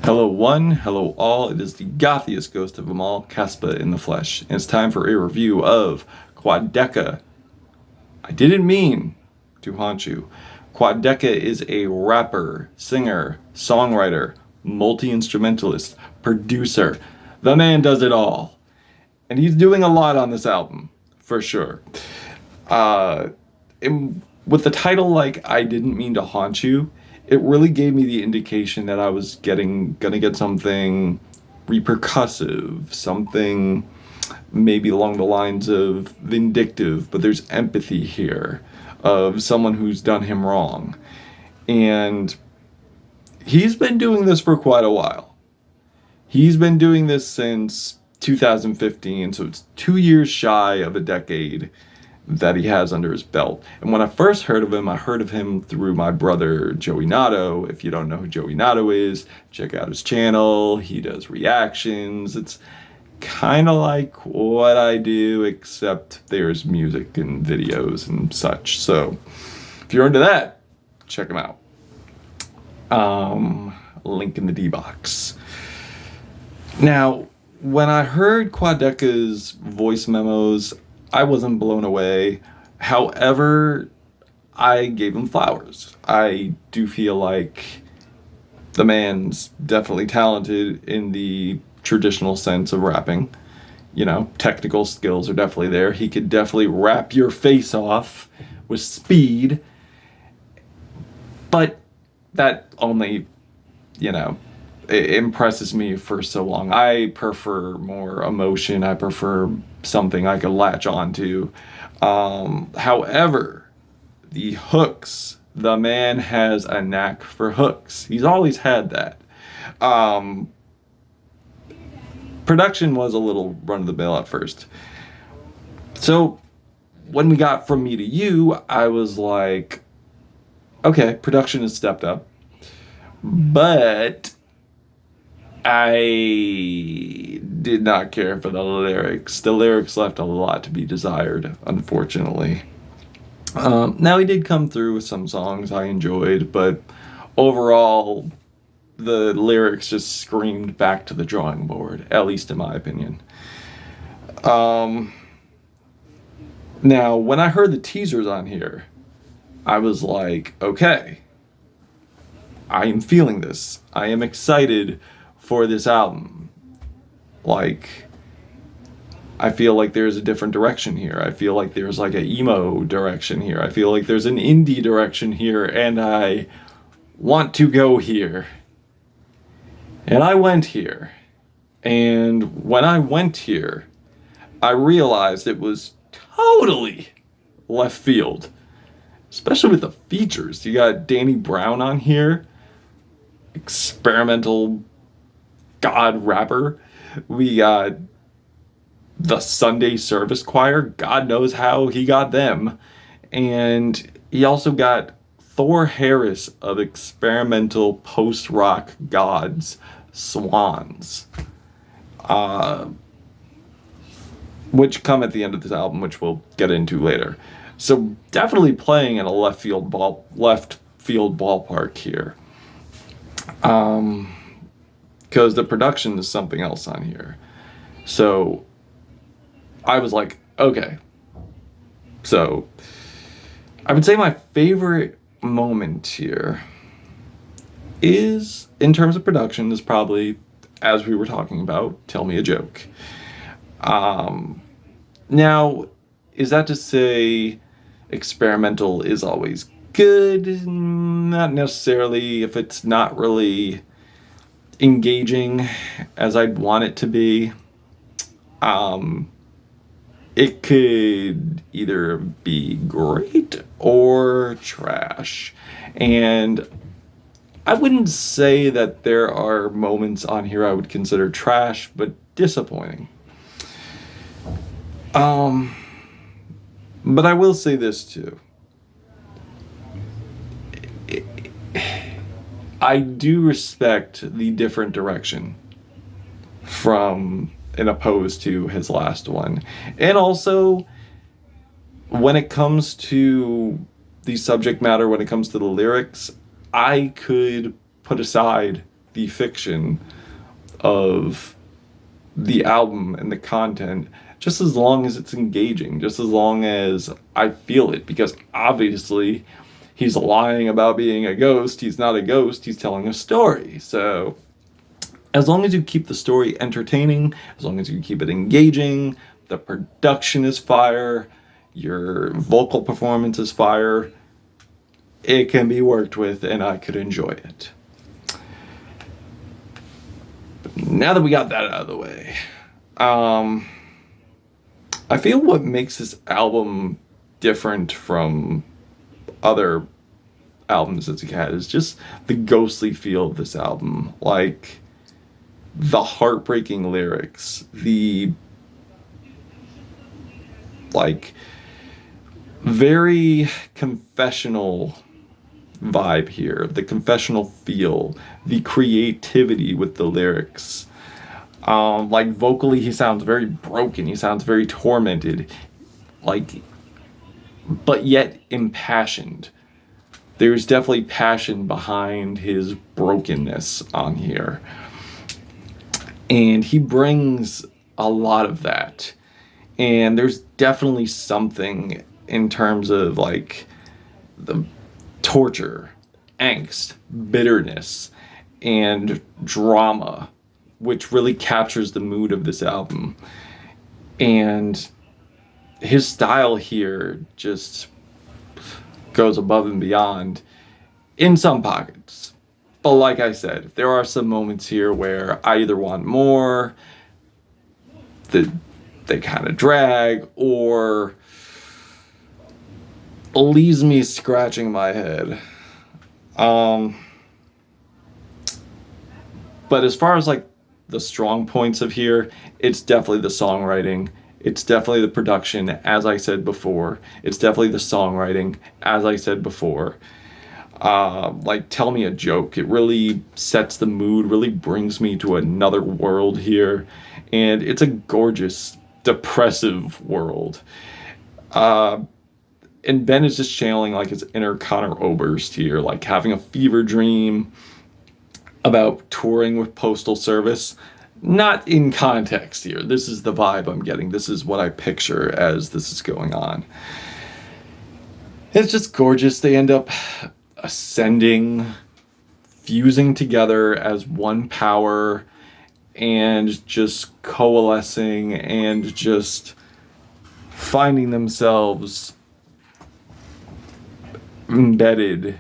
Hello one, hello all, it is the gothiest ghost of them all, Caspa in the flesh, and it's time for a review of Quadeca. I didn't mean to haunt you. Quadeca is a rapper, singer, songwriter, multi-instrumentalist, producer. The man does it all. And he's doing a lot on this album, for sure. With the title like I Didn't Mean to Haunt You, it really gave me the indication that I was gonna get something repercussive, something maybe along the lines of vindictive, but there's empathy here of someone who's done him wrong. And he's been doing this for quite a while. He's been doing this since 2015, so it's 2 years shy of a decade that he has under his belt. And when I first heard of him, I heard of him through my brother Joey Nato. If you don't know who Joey Nato is, check out his channel. He does reactions. It's kind of like what I do, except there's music and videos and such. So if you're into that, check him out. Link in the D box. Now, when I heard Quadeca's voice memos, I wasn't blown away. However, I gave him flowers. I do feel like the man's definitely talented in the traditional sense of rapping. You know, technical skills are definitely there. He could definitely rap your face off with speed. But that only, it impresses me for so long. I prefer more emotion. I prefer something I could latch onto. However, the hooks, the man has a knack for hooks. He's always had that. Production was a little run-of-the-mill at first. So when we got From Me to You, I was like, okay, production has stepped up. But I did not care for the lyrics. The lyrics left a lot to be desired, unfortunately. Now, he did come through with some songs I enjoyed, but overall, the lyrics just screamed back to the drawing board, at least in my opinion. Now, when I heard the teasers on here, I was like, okay, I am feeling this. I am excited for this album. Like, I feel like there's a different direction here. I feel like there's like an emo direction here. I feel like there's an indie direction here, and I want to go here. And I went here. And when I went here, I realized it was totally left field. Especially with the features. You got Danny Brown on here. Experimental god rapper. We got the Sunday Service Choir. God knows how he got them. And he also got Thor Harris of experimental post-rock gods, Swans. Which come at the end of this album, which we'll get into later. So definitely playing in a left field ballpark here. Because the production is something else on here. So I was like, okay. So I would say my favorite moment here is, in terms of production, is probably, as we were talking about, Tell Me a Joke. Now, is that to say experimental is always good? Not necessarily, if it's not really engaging as I'd want it to be. It could either be great or trash. And I wouldn't say that there are moments on here I would consider trash, but disappointing. But I will say this too. I do respect the different direction from and opposed to his last one. And also, when it comes to the subject matter, when it comes to the lyrics, I could put aside the fiction of the album and the content, just as long as it's engaging, just as long as I feel it, because obviously he's lying about being a ghost. He's not a ghost, he's telling a story. So as long as you keep the story entertaining, as long as you keep it engaging, the production is fire, your vocal performance is fire, it can be worked with and I could enjoy it. But now that we got that out of the way, I feel what makes this album different from other albums that he had is just the ghostly feel of this album. Like, the heartbreaking lyrics, the, like, very confessional vibe here, the confessional feel, the creativity with the lyrics. Like, vocally he sounds very broken, he sounds very tormented, like, but yet impassioned. There's definitely passion behind his brokenness on here, and he brings a lot of that. And there's definitely something in terms of like the torture, angst, bitterness, and drama, which really captures the mood of this album. And his style here just goes above and beyond in some pockets. But like I said, there are some moments here where I either want more, that they kind of drag, or leaves me scratching my head. But as far as like the strong points of here, it's definitely the songwriting. It's definitely the production, as I said before. It's definitely the songwriting, as I said before. Like, Tell Me a Joke. It really sets the mood, really brings me to another world here. And it's a gorgeous, depressive world. And Ben is just channeling like his inner Conor Oberst here, like having a fever dream about touring with Postal Service. Not in context here. This is the vibe I'm getting. This is what I picture as this is going on. It's just gorgeous. They end up ascending, fusing together as one power, and just coalescing and just finding themselves embedded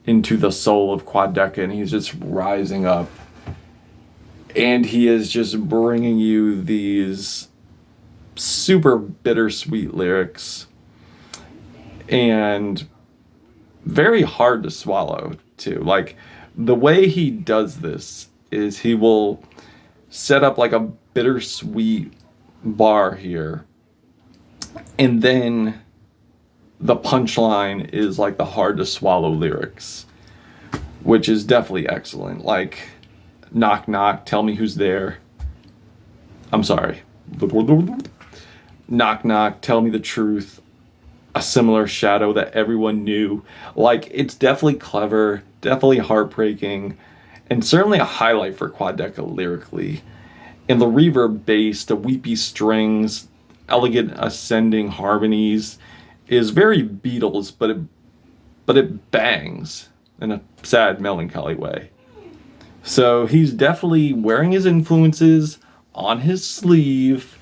into the soul of Quadeca, and he's just rising up. And he is just bringing you these super bittersweet lyrics, and very hard to swallow too. Like, the way he does this is he will set up like a bittersweet bar here, and then the punchline is like the hard to swallow lyrics, which is definitely excellent. Like, knock knock, tell me who's there. I'm sorry. Knock knock, tell me the truth. A similar shadow that everyone knew. Like, it's definitely clever, definitely heartbreaking, and certainly a highlight for Quadeca lyrically. And the reverb bass, the weepy strings, elegant ascending harmonies is very Beatles, but it bangs in a sad, melancholy way. So he's definitely wearing his influences on his sleeve,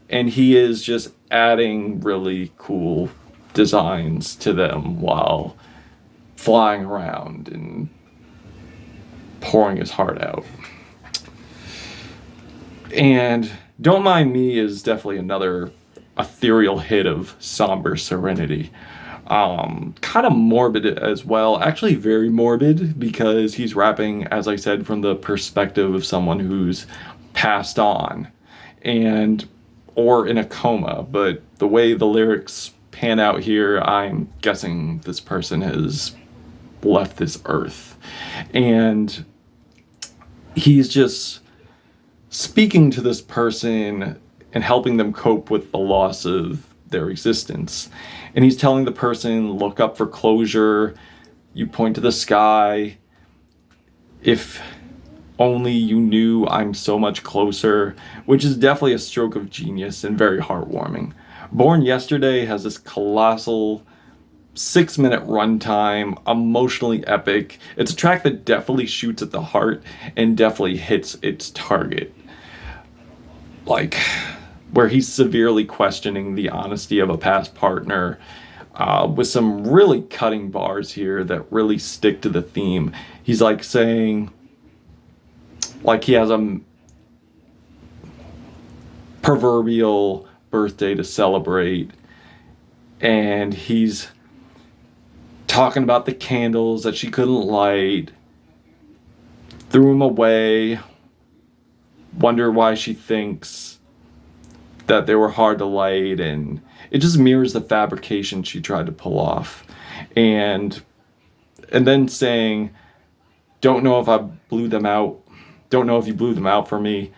and he is just adding really cool designs to them while flying around and pouring his heart out. And Don't Mind Me is definitely another ethereal hit of somber serenity. Kind of morbid as well. Actually very morbid, because he's rapping, as I said, from the perspective of someone who's passed on and or in a coma. But the way the lyrics pan out here, I'm guessing this person has left this earth. And he's just speaking to this person and helping them cope with the loss of their existence. And he's telling the person, look up for closure, you point to the sky. If only you knew I'm so much closer, which is definitely a stroke of genius and very heartwarming. Born Yesterday has this colossal 6-minute runtime, emotionally epic. It's a track that definitely shoots at the heart and definitely hits its target. Like, where he's severely questioning the honesty of a past partner, with some really cutting bars here that really stick to the theme. He's like saying, like he has a proverbial birthday to celebrate, and he's talking about the candles that she couldn't light, threw them away, wonder why she thinks that they were hard to light, and it just mirrors the fabrication she tried to pull off. And then saying, don't know if I blew them out, don't know if you blew them out for me,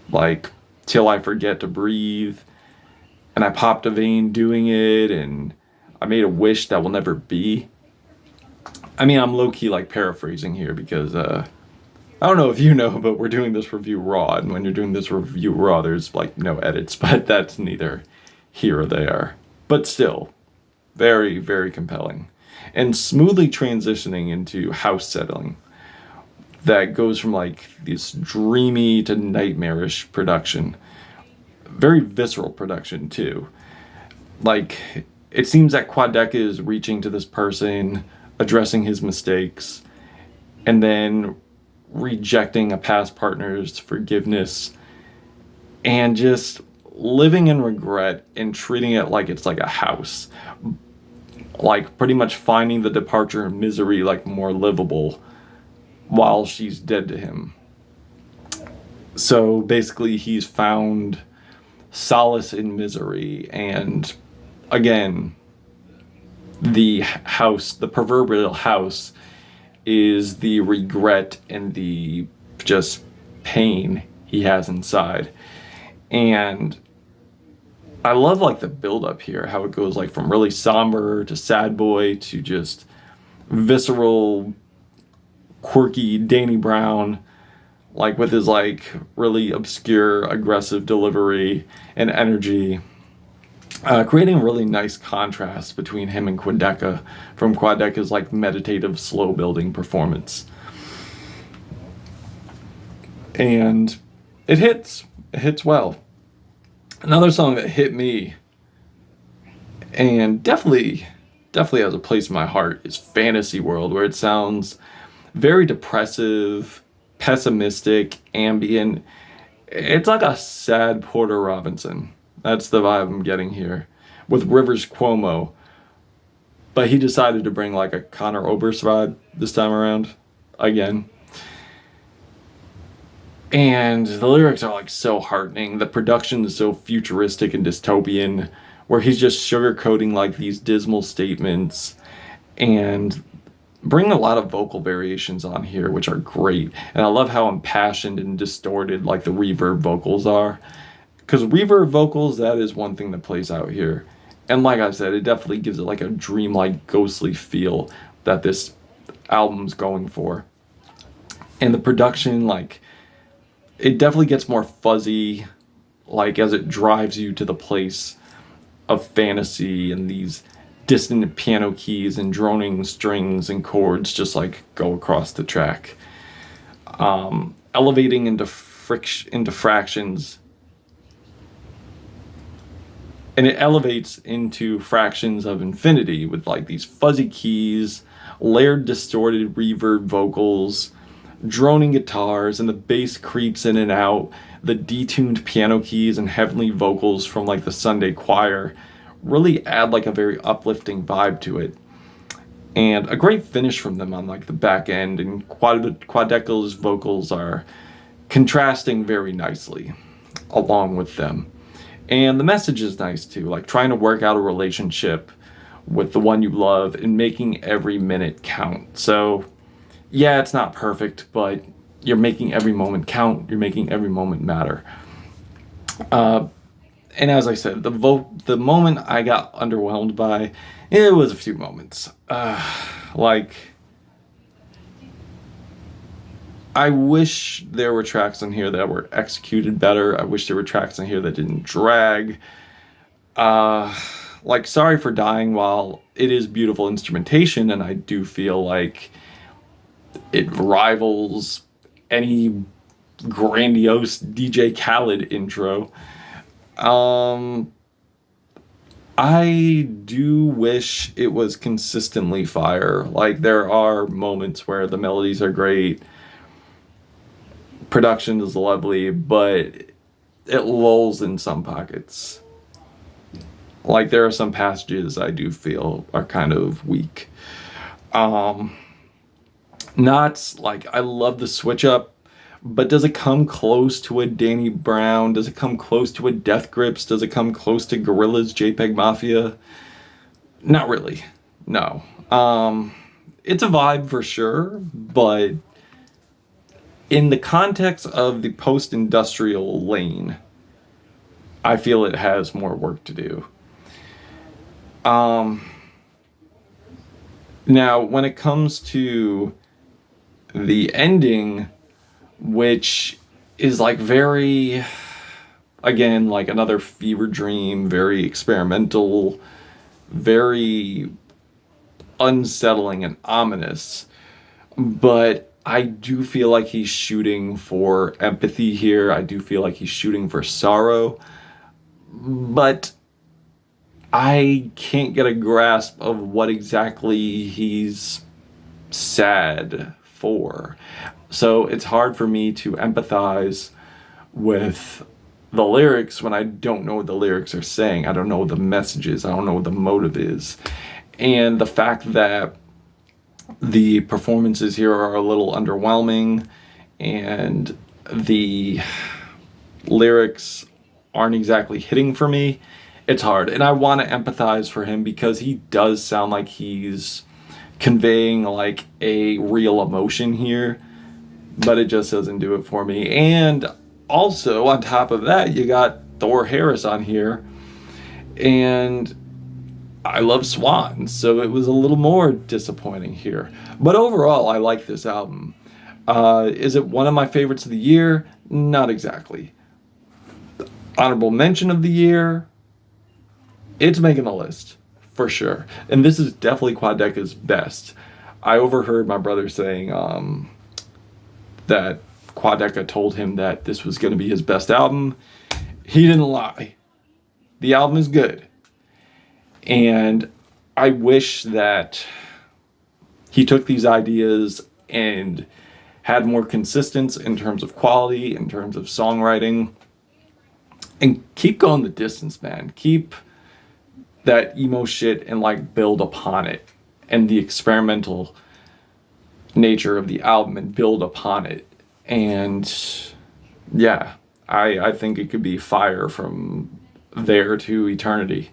like, till I forget to breathe, and I popped a vein doing it, and I made a wish that will never be. I mean, I'm low-key like paraphrasing here because I don't know if you know, but we're doing this review raw, and when you're doing this review raw, there's like no edits, but that's neither here or there. But still, very, very compelling. And smoothly transitioning into house settling that goes from like this dreamy to nightmarish production. Very visceral production too. Like, it seems that Quadeca is reaching to this person, addressing his mistakes, and then rejecting a past partner's forgiveness, and just living in regret and treating it like it's like a house. Like, pretty much finding the departure and misery like more livable while she's dead to him. So basically he's found solace in misery, and again, the house, the proverbial house, is the regret and the just pain he has inside. And I love like the build up here, how it goes like from really somber to sad boy to just visceral, quirky Danny Brown, like with his like really obscure, aggressive delivery and energy, creating a really nice contrast between him and Quadeca from Quadeca's like meditative, slow building performance. And it hits well. Another song that hit me and definitely has a place in my heart is Fantasy World, where it sounds very depressive, pessimistic, ambient. It's like a sad Porter Robinson. That's the vibe I'm getting here, with Rivers Cuomo. But he decided to bring like a Conor Oberst vibe this time around, again. And the lyrics are like so heartening. The production is so futuristic and dystopian, where he's just sugarcoating like these dismal statements and bring a lot of vocal variations on here, which are great. And I love how impassioned and distorted like the reverb vocals are. Because reverb vocals, that is one thing that plays out here. And like I said, it definitely gives it like a dreamlike, ghostly feel that this album's going for. And the production, like, it definitely gets more fuzzy, like as it drives you to the place of fantasy, and these dissonant piano keys and droning strings and chords just like go across the track, elevating into fractions. And it elevates into fractions of infinity with like these fuzzy keys, layered distorted reverb vocals, droning guitars, and the bass creeps in and out. The detuned piano keys and heavenly vocals from like the Sunday choir really add like a very uplifting vibe to it. And a great finish from them on like the back end, and Quadeca's vocals are contrasting very nicely along with them. And the message is nice too, like trying to work out a relationship with the one you love and making every minute count. So yeah, it's not perfect, but you're making every moment count. You're making every moment matter. And as I said, the moment I got underwhelmed by, it was a few moments. Like, I wish there were tracks on here that were executed better. I wish there were tracks on here that didn't drag. Like Sorry for Dying, while it is beautiful instrumentation, and I do feel like it rivals any grandiose DJ Khaled intro. I do wish it was consistently fire. Like, there are moments where the melodies are great, production is lovely, but it lulls in some pockets. Like, there are some passages I do feel are kind of weak. Not like I love the switch up, but does it come close to a Danny Brown? Does it come close to a Death Grips? Does it come close to Gorillaz JPEG Mafia? Not really. No. It's a vibe for sure, but in the context of the post-industrial lane, I feel it has more work to do. Now, when it comes to the ending, which is like very, again, like another fever dream, very experimental, very unsettling and ominous, but I do feel like he's shooting for empathy here. I do feel like he's shooting for sorrow, but I can't get a grasp of what exactly he's sad for. So it's hard for me to empathize with the lyrics when I don't know what the lyrics are saying. I don't know what the message is. I don't know what the motive is. And the fact that the performances here are a little underwhelming and the lyrics aren't exactly hitting for me, it's hard. And I want to empathize for him because he does sound like he's conveying like a real emotion here, but it just doesn't do it for me. And also, on top of that, you got Thor Harris on here, and I love Swan, so it was a little more disappointing here. But overall, I like this album. Is it one of my favorites of the year? Not exactly. Honorable mention of the year? It's making the list, for sure. And this is definitely Quadeca-I's best. I overheard my brother saying that Quadeca told him that this was going to be his best album. He didn't lie. The album is good. And I wish that he took these ideas and had more consistency in terms of quality, in terms of songwriting, and keep going the distance, man. Keep that emo shit and like build upon it, and the experimental nature of the album and build upon it. And yeah, I think it could be fire from there to eternity.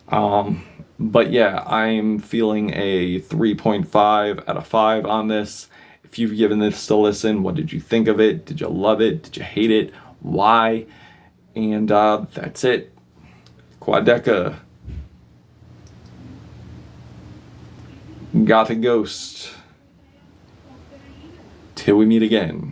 But yeah, I'm feeling a 3.5 out of 5 on this. If you've given this a listen, what did you think of it? Did you love it? Did you hate it? Why? And that's it. Quadeca. Gothic Ghost. Till we meet again.